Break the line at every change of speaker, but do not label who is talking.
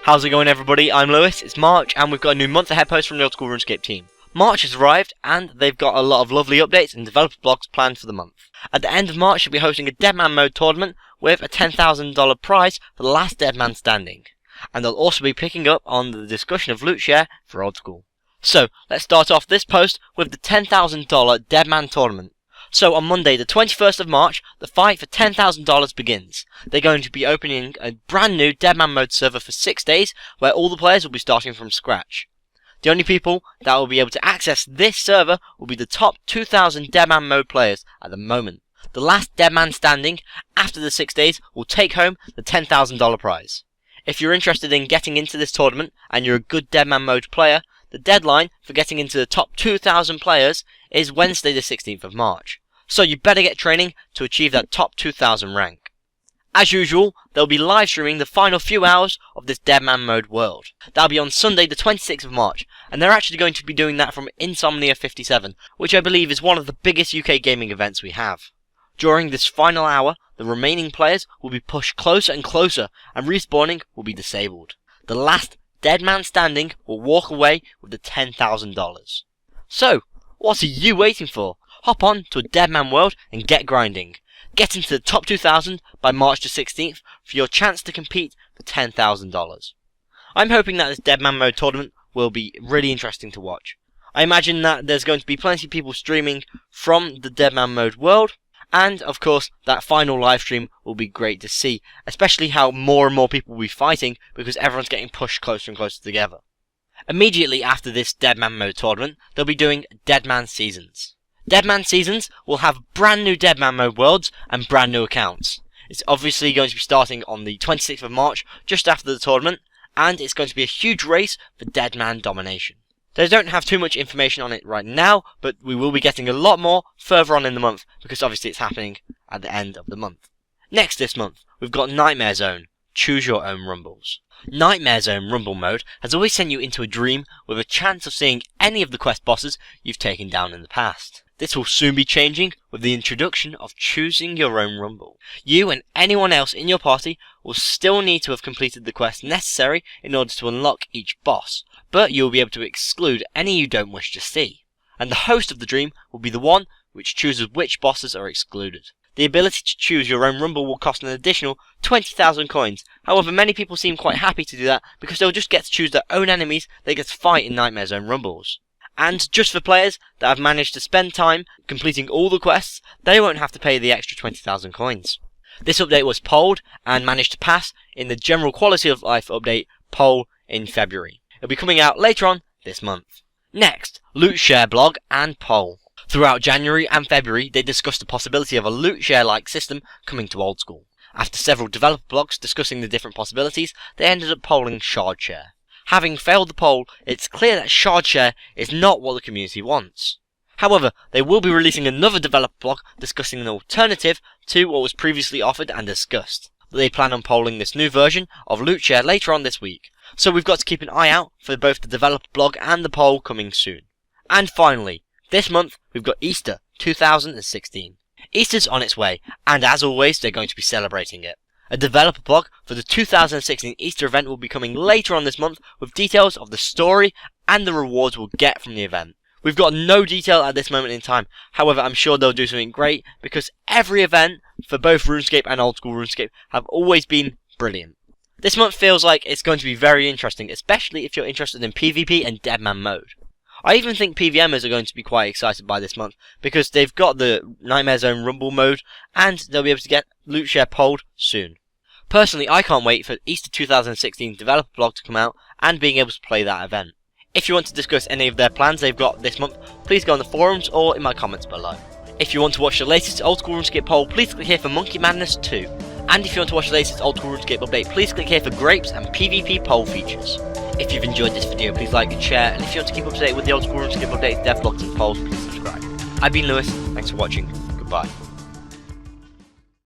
How's it going, everybody? I'm Lewis, it's March, and we've got a new month ahead post from the Old School RuneScape team. March has arrived, and they've got a lot of lovely updates and developer blogs planned for the month. At the end of March, they'll be hosting a Deadman mode tournament with a $10,000 prize for the last Deadman standing. And they'll also be picking up on the discussion of loot share for Old School. So, let's start off this post with the $10,000 Deadman Tournament. So on Monday the 21st of March, the fight for $10,000 begins. They're going to be opening a brand new Deadman mode server for 6 days, where all the players will be starting from scratch. The only people that will be able to access this server will be the top 2,000 Deadman mode players at the moment. The last Deadman standing after the 6 days will take home the $10,000 prize. If you're interested in getting into this tournament and you're a good Deadman mode player, the deadline for getting into the top 2,000 players is Wednesday the 16th of March. So you better get training to achieve that top 2,000 rank. As usual, they'll be live streaming the final few hours of this Deadman mode world. That'll be on Sunday the 26th of March, and they're actually going to be doing that from Insomnia 57, which I believe is one of the biggest UK gaming events we have. During this final hour, the remaining players will be pushed closer and closer, and respawning will be disabled. The last Deadman standing will walk away with the $10,000. So, what are you waiting for? Hop on to a Deadman world and get grinding. Get into the top 2,000 by March the 16th for your chance to compete for $10,000. I'm hoping that this Deadman mode tournament will be really interesting to watch. I imagine that there's going to be plenty of people streaming from the Deadman mode world, and of course that final live stream will be great to see, especially how more and more people will be fighting because everyone's getting pushed closer and closer together. Immediately after this Deadman mode tournament, they'll be doing Deadman Seasons. Deadman Seasons will have brand new Deadman mode worlds and brand new accounts. It's obviously going to be starting on the 26th of March, just after the tournament, and it's going to be a huge race for Deadman domination. They don't have too much information on it right now, but we will be getting a lot more further on in the month, because obviously it's happening at the end of the month. Next this month, we've got Nightmare Zone, Choose Your Own Rumbles. Nightmare Zone Rumble mode has always sent you into a dream with a chance of seeing any of the quest bosses you've taken down in the past. This will soon be changing with the introduction of Choosing Your Own Rumble. You and anyone else in your party will still need to have completed the quests necessary in order to unlock each boss, but you will be able to exclude any you don't wish to see. And the host of the dream will be the one which chooses which bosses are excluded. The ability to choose your own rumble will cost an additional 20,000 coins. However, many people seem quite happy to do that because they'll just get to choose their own enemies they get to fight in Nightmare Zone Rumbles. And just for players that have managed to spend time completing all the quests, they won't have to pay the extra 20,000 coins. This update was polled and managed to pass in the General Quality of Life update poll in February. It'll be coming out later on this month. Next, loot share blog and poll. Throughout January and February, they discussed the possibility of a loot share-like system coming to Old School. After several developer blogs discussing the different possibilities, they ended up polling shard share. Having failed the poll, it's clear that shard share is not what the community wants. However, they will be releasing another developer blog discussing an alternative to what was previously offered and discussed. They plan on polling this new version of loot share later on this week, so we've got to keep an eye out for both the developer blog and the poll coming soon. And finally, this month we've got Easter 2016. Easter's on its way, and as always they're going to be celebrating it. A developer blog for the 2016 Easter event will be coming later on this month with details of the story and the rewards we'll get from the event. We've got no detail at this moment in time, however I'm sure they'll do something great because every event for both RuneScape and Old School RuneScape have always been brilliant. This month feels like it's going to be very interesting, especially if you're interested in PvP and Deadman mode. I even think PVMers are going to be quite excited by this month because they've got the Nightmare Zone Rumble mode and they'll be able to get loot share polled soon. Personally, I can't wait for Easter 2016 developer blog to come out and being able to play that event. If you want to discuss any of their plans they've got this month, please go on the forums or in my comments below. If you want to watch the latest Old School RuneScape poll, please click here for Monkey Madness 2. And if you want to watch the latest Old School RuneScape update, please click here for Grapes and PvP poll features. If you've enjoyed this video, please like and share, and if you want to keep up to date with the Old School RuneScape updates, dev blogs and polls, please subscribe. I've been Lewis, thanks for watching, goodbye.